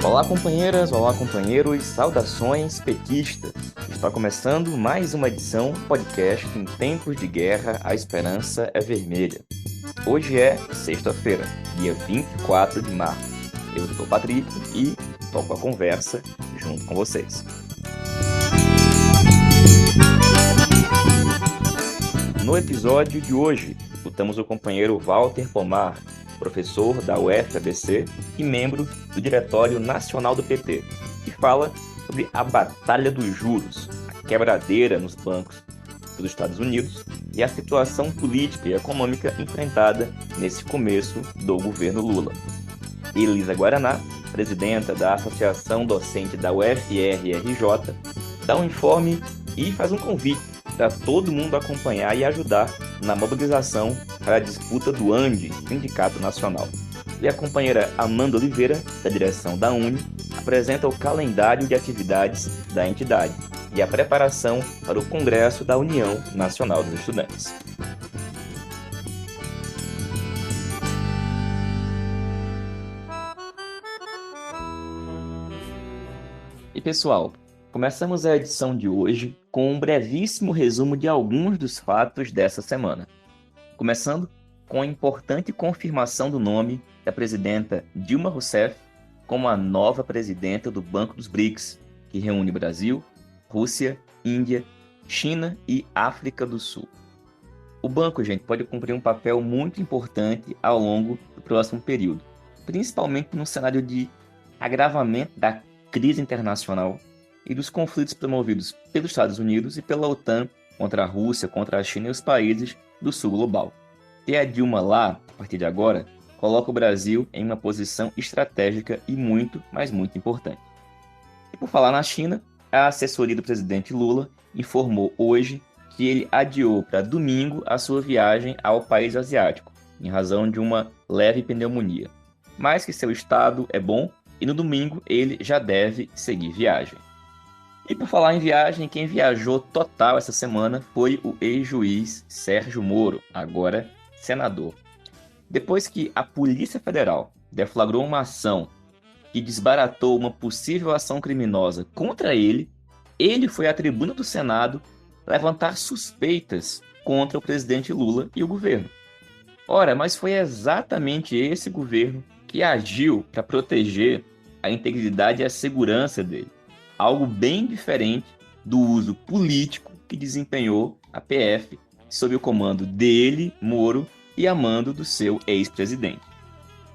Olá, companheiras, olá, companheiros, saudações pequistas. Está começando mais uma edição do podcast Em Tempos de Guerra, a Esperança é Vermelha. Hoje é sexta-feira, dia 24 de março. Eu sou o Patrick e toco a conversa junto com vocês. No episódio de hoje, escutamos o companheiro Walter Pomar, professor da UFABC e membro do Diretório Nacional do PT, que fala sobre a Batalha dos Juros, a quebradeira nos bancos dos Estados Unidos e a situação política e econômica enfrentada nesse começo do governo Lula. Elisa Guaraná, presidenta da Associação Docente da UFRRJ, dá um informe e faz um convite para todo mundo acompanhar e ajudar na mobilização para a disputa do ANDE, Sindicato Nacional. E a companheira Amanda Oliveira, da direção da UNE, apresenta o calendário de atividades da entidade e a preparação para o Congresso da União Nacional dos Estudantes. E pessoal, começamos a edição de hoje com um brevíssimo resumo de alguns dos fatos dessa semana. Começando com a importante confirmação do nome da presidenta Dilma Rousseff como a nova presidenta do Banco dos BRICS, que reúne Brasil, Rússia, Índia, China e África do Sul. O banco, gente, pode cumprir um papel muito importante ao longo do próximo período, principalmente no cenário de agravamento da crise internacional e dos conflitos promovidos pelos Estados Unidos e pela OTAN contra a Rússia, contra a China e os países do sul global. Ter a Dilma lá, a partir de agora, coloca o Brasil em uma posição estratégica e muito, mas muito importante. E por falar na China, a assessoria do presidente Lula informou hoje que ele adiou para domingo a sua viagem ao país asiático, em razão de uma leve pneumonia, mas que seu estado é bom e no domingo ele já deve seguir viagem. E por falar em viagem, quem viajou total essa semana foi o ex-juiz Sérgio Moro, agora senador. Depois que a Polícia Federal deflagrou uma ação que desbaratou uma possível ação criminosa contra ele, ele foi à tribuna do Senado levantar suspeitas contra o presidente Lula e o governo. Ora, mas foi exatamente esse governo que agiu para proteger a integridade e a segurança dele. Algo bem diferente do uso político que desempenhou a PF sob o comando dele, Moro, e a mando do seu ex-presidente.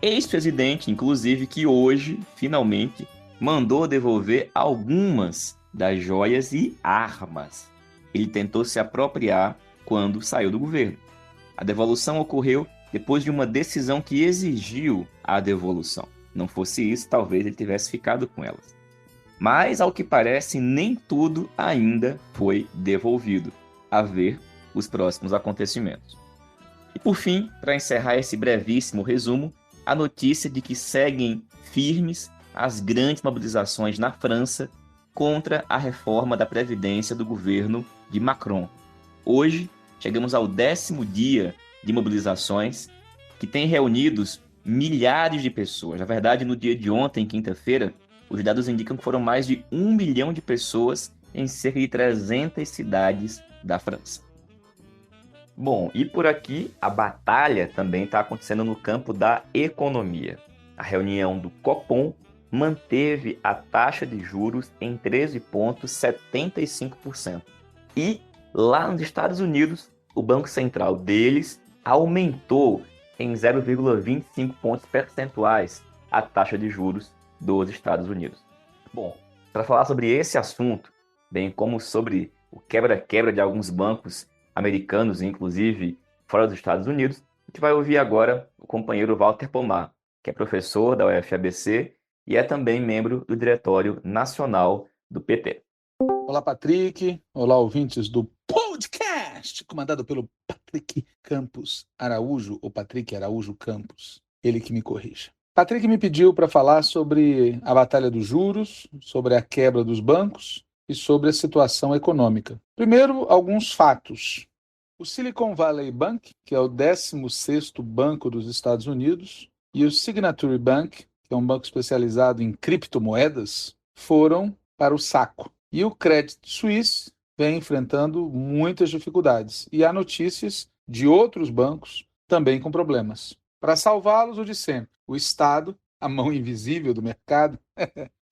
Ex-presidente, inclusive, que hoje, finalmente, mandou devolver algumas das joias e armas. Ele tentou se apropriar quando saiu do governo. A devolução ocorreu depois de uma decisão que exigiu a devolução. Não fosse isso, talvez ele tivesse ficado com elas. Mas, ao que parece, nem tudo ainda foi devolvido. A ver os próximos acontecimentos. E por fim, para encerrar esse brevíssimo resumo, a notícia de que seguem firmes as grandes mobilizações na França contra a reforma da Previdência do governo de Macron. Hoje, chegamos ao 10º dia de mobilizações que tem reunidos milhares de pessoas. Na verdade, no dia de ontem, quinta-feira, os dados indicam que foram mais de 1 milhão de pessoas em cerca de 300 cidades da França. Bom, e por aqui a batalha também está acontecendo no campo da economia. A reunião do Copom manteve a taxa de juros em 13,75%. E lá nos Estados Unidos, o Banco Central deles aumentou em 0,25 pontos percentuais a taxa de juros dos Estados Unidos. Bom, para falar sobre esse assunto, bem como sobre o quebra-quebra de alguns bancos americanos, inclusive fora dos Estados Unidos, a gente vai ouvir agora o companheiro Walter Pomar, que é professor da UFABC e é também membro do Diretório Nacional do PT. Olá, Patrick. Olá, ouvintes do podcast, comandado pelo Patrick Campos Araújo, ou Patrick Araújo Campos, ele que me corrija. Patrick me pediu para falar sobre a batalha dos juros, sobre a quebra dos bancos e sobre a situação econômica. Primeiro, alguns fatos. O Silicon Valley Bank, que é o 16º banco dos Estados Unidos, e o Signature Bank, que é um banco especializado em criptomoedas, foram para o saco. E o Credit Suisse vem enfrentando muitas dificuldades. E há notícias de outros bancos também com problemas. Para salvá-los, o de sempre. O Estado, a mão invisível do mercado,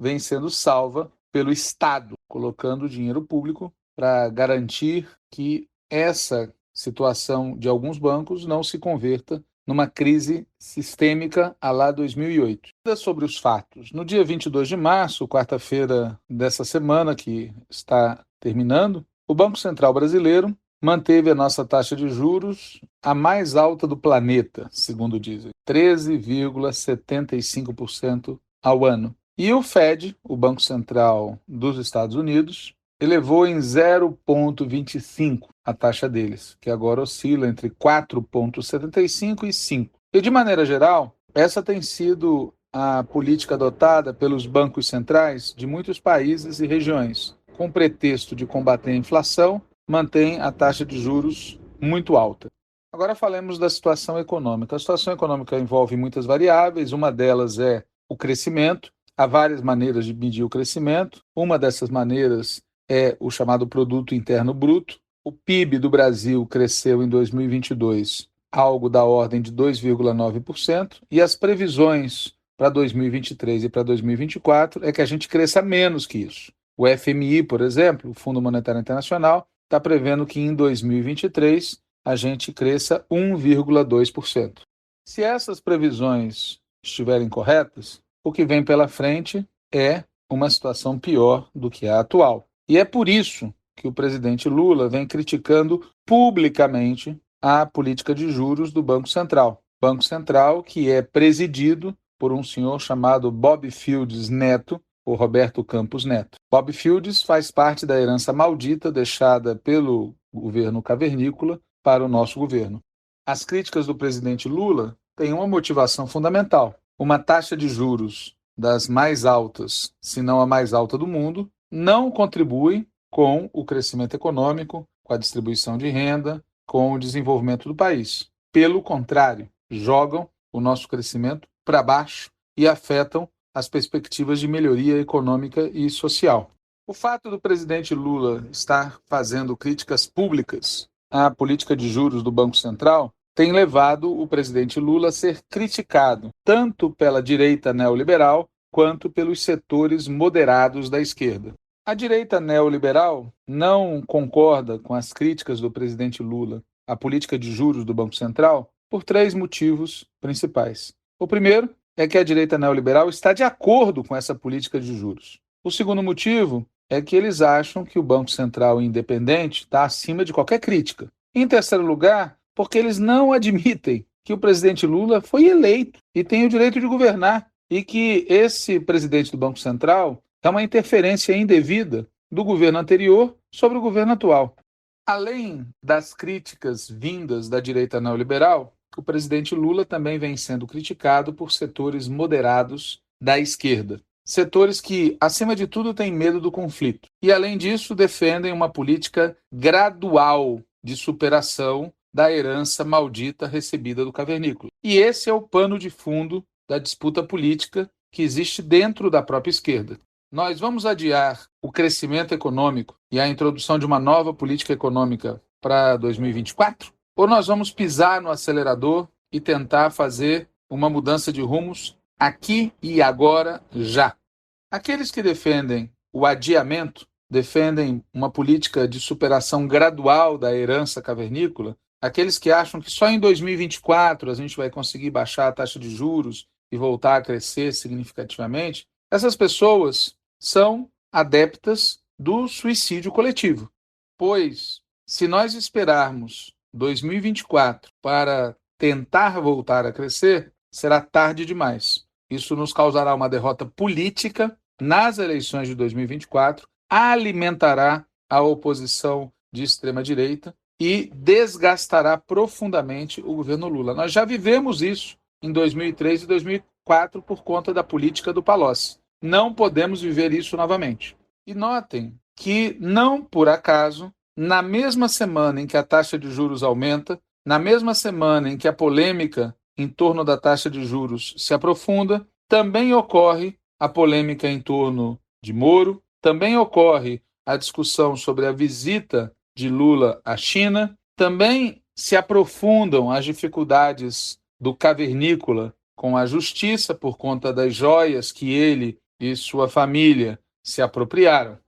vem sendo salva pelo Estado, colocando dinheiro público para garantir que essa situação de alguns bancos não se converta numa crise sistêmica à lá 2008. Sobre os fatos. No dia 22 de março, quarta-feira dessa semana que está terminando, o Banco Central Brasileiro manteve a nossa taxa de juros a mais alta do planeta, segundo dizem, 13,75% ao ano. E o Fed, o Banco Central dos Estados Unidos, elevou em 0,25 a taxa deles, que agora oscila entre 4,75 e 5. E, de maneira geral, essa tem sido a política adotada pelos bancos centrais de muitos países e regiões. Com pretexto de combater a inflação, mantém a taxa de juros muito alta. Agora falemos da situação econômica. A situação econômica envolve muitas variáveis, uma delas é o crescimento. Há várias maneiras de medir o crescimento. Uma dessas maneiras é o chamado Produto Interno Bruto. O PIB do Brasil cresceu em 2022 algo da ordem de 2,9%, e as previsões para 2023 e para 2024 é que a gente cresça menos que isso. O FMI, por exemplo, o Fundo Monetário Internacional, está prevendo que em 2023 a gente cresça 1,2%. Se essas previsões estiverem corretas, o que vem pela frente é uma situação pior do que a atual. E é por isso que o presidente Lula vem criticando publicamente a política de juros do Banco Central. Banco Central que é presidido por um senhor chamado Bob Fields Neto, ou Roberto Campos Neto. Bob Fields faz parte da herança maldita deixada pelo governo cavernícola para o nosso governo. As críticas do presidente Lula têm uma motivação fundamental. Uma taxa de juros das mais altas, se não a mais alta do mundo, não contribui com o crescimento econômico, com a distribuição de renda, com o desenvolvimento do país. Pelo contrário, jogam o nosso crescimento para baixo e afetam as perspectivas de melhoria econômica e social. O fato do presidente Lula estar fazendo críticas públicas à política de juros do Banco Central tem levado o presidente Lula a ser criticado tanto pela direita neoliberal quanto pelos setores moderados da esquerda. A direita neoliberal não concorda com as críticas do presidente Lula à política de juros do Banco Central por 3 motivos principais. O primeiro é que a direita neoliberal está de acordo com essa política de juros. O segundo motivo é que eles acham que o Banco Central independente está acima de qualquer crítica. Em terceiro lugar, porque eles não admitem que o presidente Lula foi eleito e tem o direito de governar e que esse presidente do Banco Central é uma interferência indevida do governo anterior sobre o governo atual. Além das críticas vindas da direita neoliberal, o presidente Lula também vem sendo criticado por setores moderados da esquerda. Setores que, acima de tudo, têm medo do conflito. E, além disso, defendem uma política gradual de superação da herança maldita recebida do cavernícola. E esse é o pano de fundo da disputa política que existe dentro da própria esquerda. Nós vamos adiar o crescimento econômico e a introdução de uma nova política econômica para 2024? Ou nós vamos pisar no acelerador e tentar fazer uma mudança de rumos aqui e agora, já? Aqueles que defendem o adiamento, defendem uma política de superação gradual da herança cavernícola, aqueles que acham que só em 2024 a gente vai conseguir baixar a taxa de juros e voltar a crescer significativamente, essas pessoas são adeptas do suicídio coletivo. Pois, se nós esperarmos 2024 para tentar voltar a crescer, será tarde demais. Isso nos causará uma derrota política nas eleições de 2024, alimentará a oposição de extrema-direita e desgastará profundamente o governo Lula. Nós já vivemos isso em 2003 e 2004 por conta da política do Palocci. Não podemos viver isso novamente. E notem que, não por acaso, na mesma semana em que a taxa de juros aumenta, na mesma semana em que a polêmica em torno da taxa de juros se aprofunda, também ocorre a polêmica em torno de Moro, também ocorre a discussão sobre a visita de Lula à China, também se aprofundam as dificuldades do cavernícola com a justiça por conta das joias que ele e sua família se apropriaram.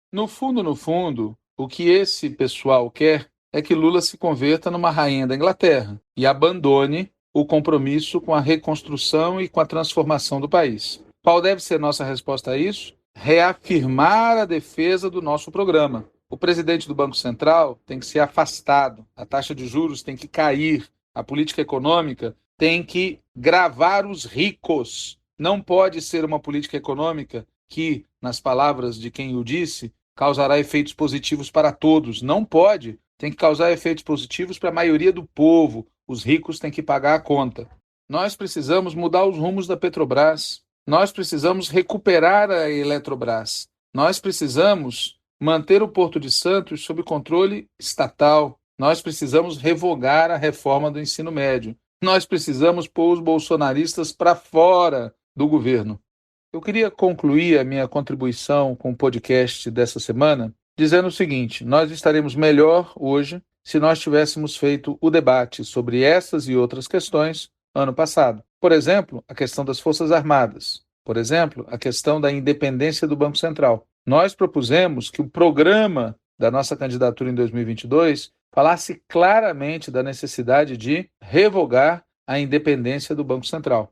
No fundo, o que esse pessoal quer é que Lula se converta numa rainha da Inglaterra e abandone o compromisso com a reconstrução e com a transformação do país. Qual deve ser nossa resposta a isso? Reafirmar a defesa do nosso programa. O presidente do Banco Central tem que ser afastado, a taxa de juros tem que cair, a política econômica tem que gravar os ricos. Não pode ser uma política econômica que, nas palavras de quem o disse, causará efeitos positivos para todos. Não pode. Tem que causar efeitos positivos para a maioria do povo. Os ricos têm que pagar a conta. Nós precisamos mudar os rumos da Petrobras. Nós precisamos recuperar a Eletrobras. Nós precisamos manter o Porto de Santos sob controle estatal. Nós precisamos revogar a reforma do ensino médio. Nós precisamos pôr os bolsonaristas para fora do governo. Eu queria concluir a minha contribuição com o podcast dessa semana dizendo o seguinte: nós estaremos melhor hoje se nós tivéssemos feito o debate sobre essas e outras questões ano passado. Por exemplo, a questão das Forças Armadas. Por exemplo, a questão da independência do Banco Central. Nós propusemos que o programa da nossa candidatura em 2022 falasse claramente da necessidade de revogar a independência do Banco Central.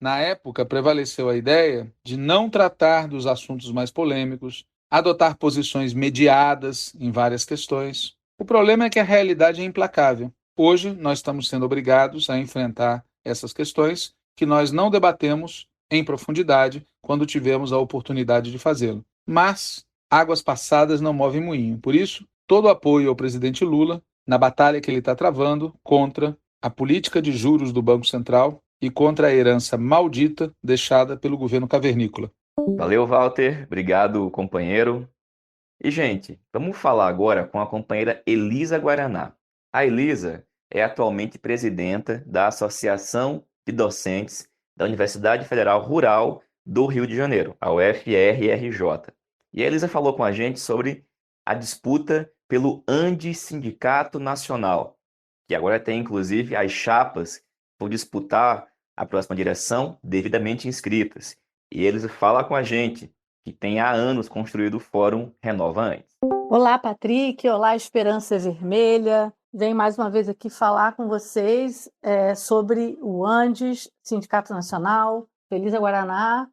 Na época, prevaleceu a ideia de não tratar dos assuntos mais polêmicos, adotar posições mediadas em várias questões. O problema é que a realidade é implacável. Hoje, nós estamos sendo obrigados a enfrentar essas questões que nós não debatemos em profundidade quando tivemos a oportunidade de fazê-lo. Mas águas passadas não movem moinho. Por isso, todo o apoio ao presidente Lula na batalha que ele está travando contra a política de juros do Banco Central e contra a herança maldita deixada pelo governo cavernícola. Valeu, Walter. Obrigado, companheiro. E, gente, vamos falar agora com a companheira Elisa Guaraná. A Elisa é atualmente presidenta da Associação de Docentes da Universidade Federal Rural do Rio de Janeiro, a UFRRJ. E a Elisa falou com a gente sobre a disputa pelo ANDE Sindicato Nacional, que agora tem, inclusive, as chapas que vão disputar a próxima direção devidamente inscritas. E eles falam com a gente que tem há anos construído o Fórum Renova Antes. Olá, Patrick. Olá, Esperança Vermelha. Venho mais uma vez aqui falar com vocês sobre o ANDES, Sindicato Nacional, Elisa Guaraná,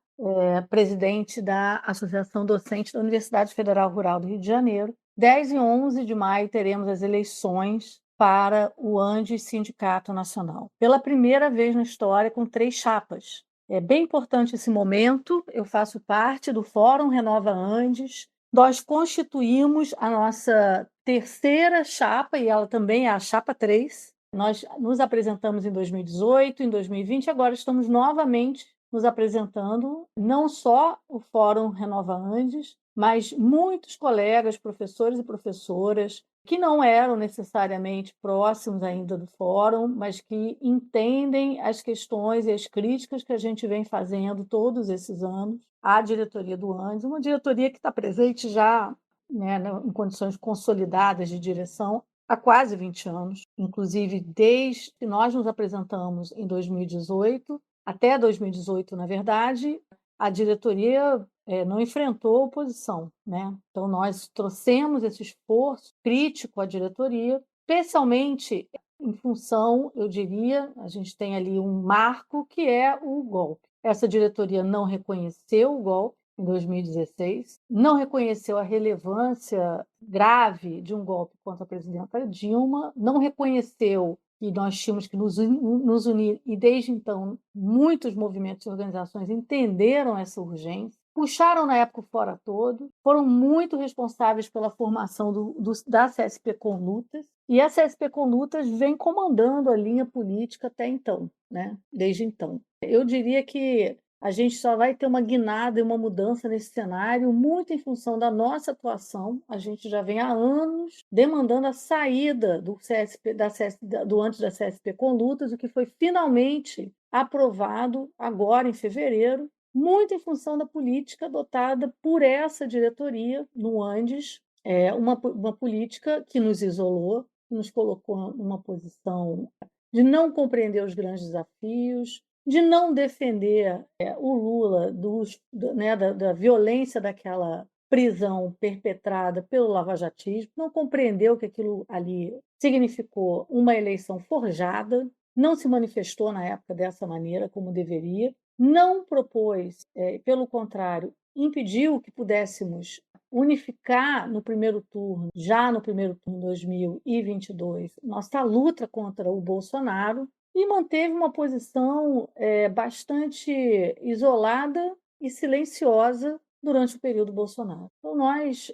presidente da Associação Docente da Universidade Federal Rural do Rio de Janeiro. 10 e 11 de maio teremos as eleições para o ANDES Sindicato Nacional. Pela primeira vez na história, com 3 chapas. É bem importante esse momento. Eu faço parte do Fórum Renova Andes. Nós constituímos a nossa terceira chapa, e ela também é a chapa 3. Nós nos apresentamos em 2018, em 2020, e agora estamos novamente nos apresentando, não só o Fórum Renova Andes, mas muitos colegas, professores e professoras, que não eram necessariamente próximos ainda do fórum, mas que entendem as questões e as críticas que a gente vem fazendo todos esses anos à diretoria do ANDES, uma diretoria que está presente já, né, em condições consolidadas de direção há quase 20 anos, inclusive desde que nós nos apresentamos em 2018, até 2018, na verdade, a diretoria não enfrentou oposição, né? Então, nós trouxemos esse esforço crítico à diretoria, especialmente em função, eu diria, a gente tem ali um marco que é o golpe. Essa diretoria não reconheceu o golpe em 2016, não reconheceu a relevância grave de um golpe contra a presidenta Dilma, não reconheceu que nós tínhamos que nos unir, e desde então muitos movimentos e organizações entenderam essa urgência, puxaram na época o Fora Todo, foram muito responsáveis pela formação da CSP com Lutas, e a CSP com Lutas vem comandando a linha política até então, né? Desde então. Eu diria que a gente só vai ter uma guinada e uma mudança nesse cenário muito em função da nossa atuação. A gente já vem há anos demandando a saída do CSP, do antes da CSP com Lutas, o que foi finalmente aprovado agora em fevereiro, muito em função da política adotada por essa diretoria no Andes, uma política que nos isolou, que nos colocou numa posição de não compreender os grandes desafios, de não defender o Lula da violência daquela prisão perpetrada pelo lavajatismo, não compreendeu que aquilo ali significou uma eleição forjada, não se manifestou na época dessa maneira como deveria, não propôs, pelo contrário, impediu que pudéssemos unificar no primeiro turno, já no primeiro turno de 2022, nossa luta contra o Bolsonaro, e manteve uma posição bastante isolada e silenciosa durante o período Bolsonaro. Então, nós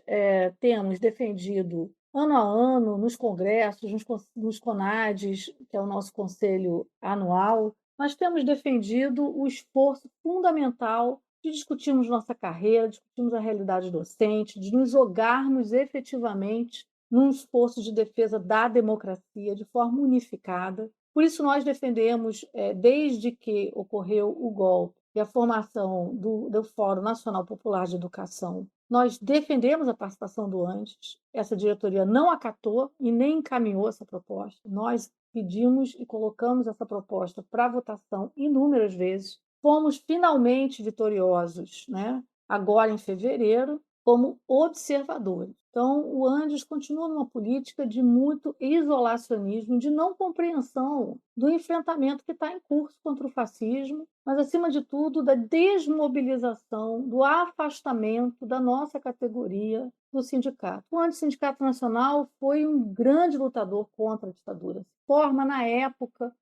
temos defendido ano a ano, nos congressos, nos CONADs, que é o nosso conselho anual, nós temos defendido o esforço fundamental de discutirmos nossa carreira, discutirmos a realidade docente, de nos jogarmos efetivamente num esforço de defesa da democracia de forma unificada. Por isso, nós defendemos, desde que ocorreu o golpe e a formação do Fórum Nacional Popular de Educação, nós defendemos a participação do Andes. Essa diretoria não acatou e nem encaminhou essa proposta. Nós pedimos e colocamos essa proposta para votação inúmeras vezes. Fomos finalmente vitoriosos, né? Agora em fevereiro, como observadores. Então, o Andes continua numa política de muito isolacionismo, de não compreensão do enfrentamento que está em curso contra o fascismo, mas, acima de tudo, da desmobilização, do afastamento da nossa categoria do sindicato. O Antissindicato Nacional foi um grande lutador contra a ditadura. Forma, na época,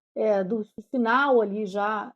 do final ali já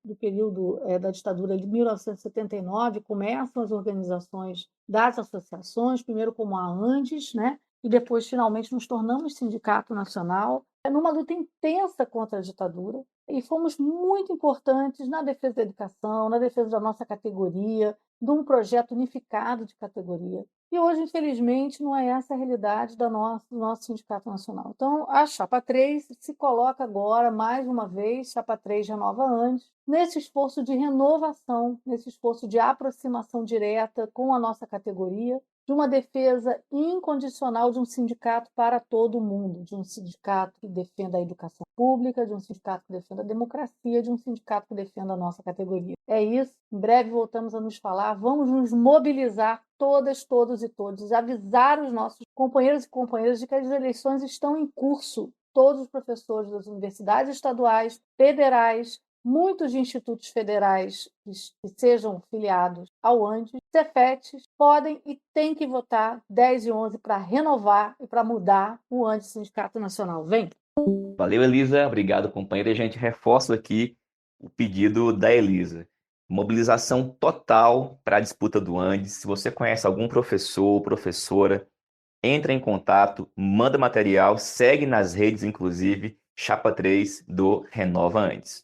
do período da ditadura de 1979, começam as organizações das associações, primeiro como a Andes, né? E depois finalmente nos tornamos sindicato nacional, numa luta intensa contra a ditadura, e fomos muito importantes na defesa da educação, na defesa da nossa categoria, de um projeto unificado de categoria. E hoje, infelizmente, não é essa a realidade do nosso Sindicato Nacional. Então, a Chapa 3 se coloca agora, mais uma vez, Chapa 3 renova Andes, nesse esforço de renovação, nesse esforço de aproximação direta com a nossa categoria, de uma defesa incondicional de um sindicato para todo mundo, de um sindicato que defenda a educação pública, de um sindicato que defenda a democracia, de um sindicato que defenda a nossa categoria. É isso. Em breve voltamos a nos falar. Vamos nos mobilizar todas, todos e todos, avisar os nossos companheiros e companheiras de que as eleições estão em curso. Todos os professores das universidades estaduais, federais, muitos de institutos federais que sejam filiados ao Andes, Cefetes, podem e têm que votar 10 e 11 para renovar e para mudar o Andes Sindicato Nacional. Vem! Valeu, Elisa. Obrigado, companheira. A gente reforça aqui o pedido da Elisa. Mobilização total para a disputa do Andes. Se você conhece algum professor ou professora, entra em contato, manda material, segue nas redes, inclusive, Chapa 3 do Renova Andes.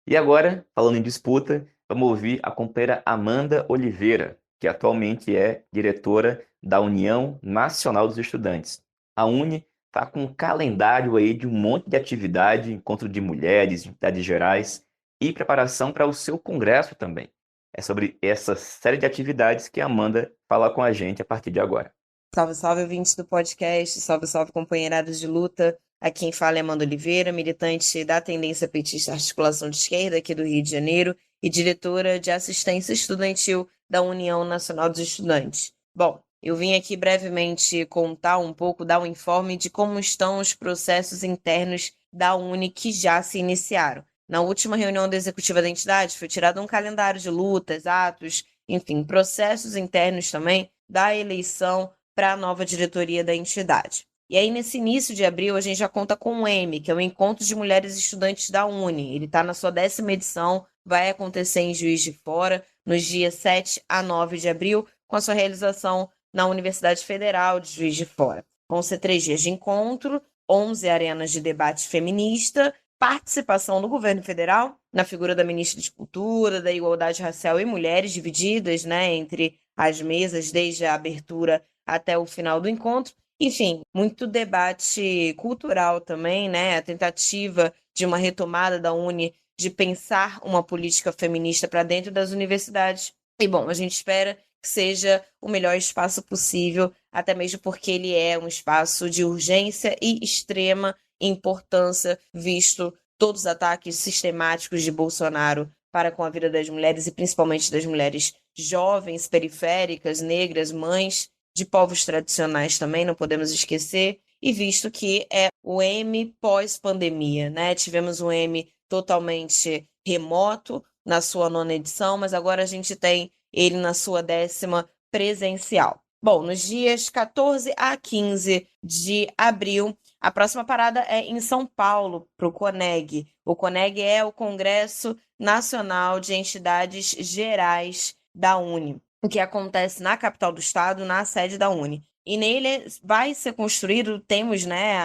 E agora, falando em disputa, vamos ouvir a companheira Amanda Oliveira, que atualmente é diretora da União Nacional dos Estudantes. A UNE está com um calendário aí de um monte de atividade, encontro de mulheres, entidades gerais e preparação para o seu congresso também. É sobre essa série de atividades que a Amanda fala com a gente a partir de agora. Salve, salve, ouvintes do podcast, salve, salve, companheirados de luta. Aqui quem fala é Amanda Oliveira, militante da Tendência Petista Articulação de Esquerda aqui do Rio de Janeiro e diretora de assistência estudantil da União Nacional dos Estudantes. Bom, eu vim aqui brevemente contar um pouco, dar um informe de como estão os processos internos da UNE que já se iniciaram. Na última reunião da executiva da entidade foi tirado um calendário de lutas, atos, enfim, processos internos também da eleição para a nova diretoria da entidade. E aí, nesse início de abril, a gente já conta com o EME, que é o Encontro de Mulheres Estudantes da UNE. Ele está na sua 10ª edição, vai acontecer em Juiz de Fora, nos dias 7 a 9 de abril, com a sua realização na Universidade Federal de Juiz de Fora. Vão ser 3 dias de encontro, 11 arenas de debate feminista, participação do governo federal, na figura da ministra de Cultura, da Igualdade Racial e Mulheres, divididas, entre as mesas, desde a abertura até o final do encontro. Enfim, muito debate cultural também, a tentativa de uma retomada da UNE de pensar uma política feminista para dentro das universidades. E, bom, a gente espera que seja o melhor espaço possível, até mesmo porque ele é um espaço de urgência e extrema importância, visto todos os ataques sistemáticos de Bolsonaro para com a vida das mulheres, e principalmente das mulheres jovens, periféricas, negras, mães de povos tradicionais também, não podemos esquecer, e visto que é o M pós-pandemia, né? Tivemos um M totalmente remoto na sua 9ª edição, mas agora a gente tem ele na sua 10ª presencial. Bom, nos dias 14 a 15 de abril, a próxima parada é em São Paulo, para o CONEG. O CONEG é o Congresso Nacional de Entidades Gerais da UNE, o que acontece na capital do estado, na sede da UNE. E nele vai ser construído, temos, né,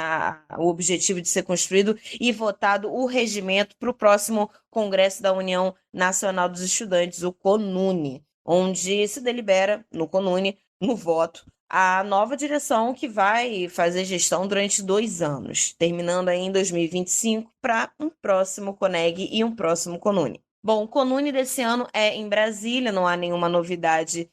o objetivo de ser construído e votado o regimento para o próximo Congresso da União Nacional dos Estudantes, o CONUNE, onde se delibera no CONUNE, no voto, a nova direção que vai fazer gestão durante 2 anos, terminando aí em 2025 para um próximo CONEG e um próximo CONUNE. Bom, o CONUNE desse ano é em Brasília, não há nenhuma novidade,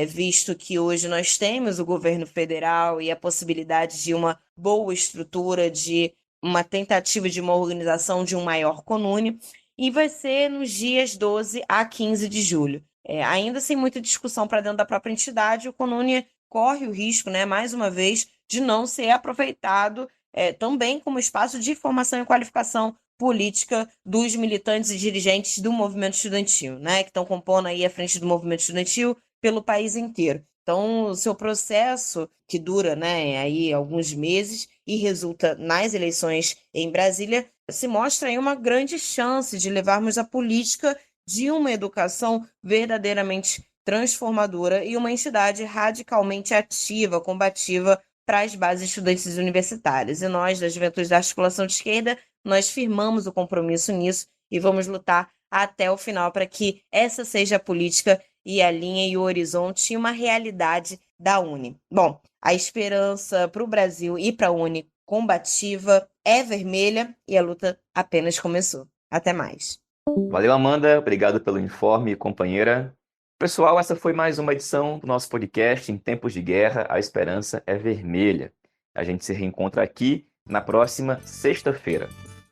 visto que hoje nós temos o governo federal e a possibilidade de uma boa estrutura, de uma tentativa de uma organização de um maior CONUNE, e vai ser nos dias 12 a 15 de julho. Ainda sem muita discussão para dentro da própria entidade, o CONUNE corre o risco, né, mais uma vez, de não ser aproveitado também como espaço de formação e qualificação política dos militantes e dirigentes do movimento estudantil, né, que estão compondo aí a frente do movimento estudantil pelo país inteiro. Então, o seu processo, que dura, né, aí alguns meses e resulta nas eleições em Brasília, se mostra aí uma grande chance de levarmos a política de uma educação verdadeiramente transformadora e uma entidade radicalmente ativa, combativa para as bases estudantis universitárias. E nós, da Juventude da Articulação de Esquerda, nós firmamos o compromisso nisso e vamos lutar até o final para que essa seja a política e a linha e o horizonte e uma realidade da UNE. Bom, a esperança para o Brasil e para a UNE combativa é vermelha e a luta apenas começou. Até mais. Valeu, Amanda. Obrigado pelo informe, companheira. Pessoal, essa foi mais uma edição do nosso podcast Em Tempos de Guerra, a Esperança é Vermelha. A gente se reencontra aqui na próxima sexta-feira.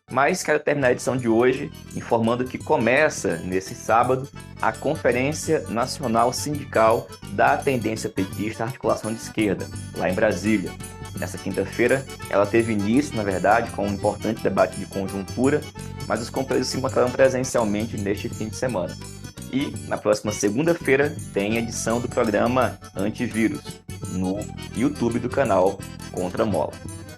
Mas quero terminar a edição de hoje informando que começa, nesse sábado, a Conferência Nacional Sindical da Tendência Petista Articulação de Esquerda, lá em Brasília. Nessa quinta-feira, ela teve início, na verdade, com um importante debate de conjuntura, mas os companheiros se encontrarão presencialmente neste fim de semana. E, na próxima segunda-feira, tem edição do programa Antivírus, no YouTube do canal Contra a Mola.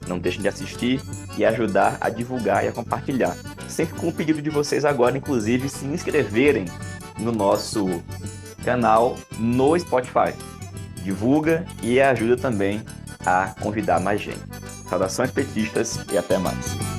Não deixem de assistir e ajudar a divulgar e a compartilhar. Sempre com o pedido de vocês agora, inclusive, se inscreverem no nosso canal no Spotify. Divulga e ajuda também a convidar mais gente. Saudações petistas e até mais.